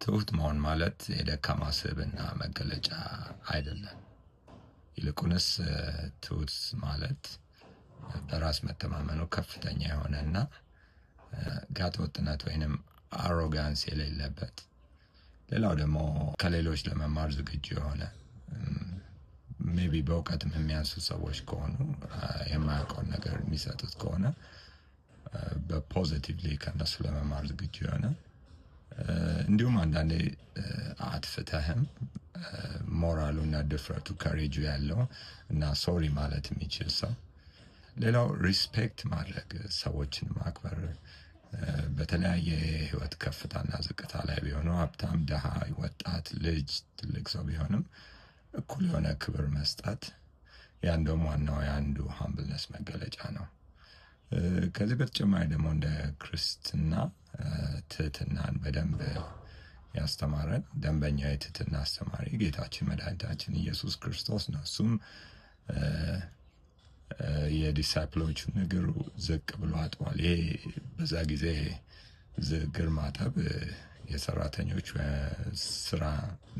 ትሁት መሆን ማለት የደካማ ስብዕና መገለጫ አይደለም። ይልቁንስ ትሁት ማለት በራስ መተማመኑ ከፍተኛ የሆነና ጋጠወጥነት ወይንም አሮጋንስ የሌለበት፣ ሌላው ደግሞ ከሌሎች ለመማር ዝግጁ የሆነ ሜቢ በእውቀትም የሚያንሱ ሰዎች ከሆኑ የማያውቀውን ነገር የሚሰጡት ከሆነ በፖዚቲቭሊ ከነሱ ለመማር ዝግጁ የሆነ እንዲሁም አንዳንዴ አጥፍተህም ሞራሉና ድፍረቱ ከሬጁ ያለው እና ሶሪ ማለት የሚችል ሰው። ሌላው ሪስፔክት ማድረግ፣ ሰዎችን ማክበር፣ በተለያየ የህይወት ከፍታና ዝቅታ ላይ ቢሆኑ ሀብታም፣ ደሃ፣ ወጣት፣ ልጅ፣ ትልቅ ሰው ቢሆንም እኩል የሆነ ክብር መስጠት ያን ደግሞ ዋናው የአንዱ ሃምብልነስ መገለጫ ነው። ከዚህ በተጨማሪ ደግሞ እንደ ክርስትና ትህትናን በደንብ ያስተማረን ደንበኛ የትህትና አስተማሪ ጌታችን መድኃኒታችን ኢየሱስ ክርስቶስ ነው። እሱም የዲሳይፕሎቹን እግር ዝቅ ብሎ አጥቧል። ይሄ በዛ ጊዜ እግር ማጠብ የሰራተኞች ስራ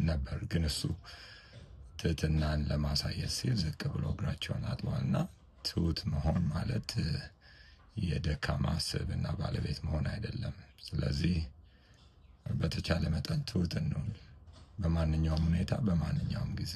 ነበር፣ ግን እሱ ትህትናን ለማሳየት ሲል ዝቅ ብሎ እግራቸውን አጥቧል። እና ትሁት መሆን ማለት የደካማ ስብዕና ባለቤት መሆን አይደለም። ስለዚህ በተቻለ መጠን ትሁት እንሁን፣ በማንኛውም ሁኔታ በማንኛውም ጊዜ።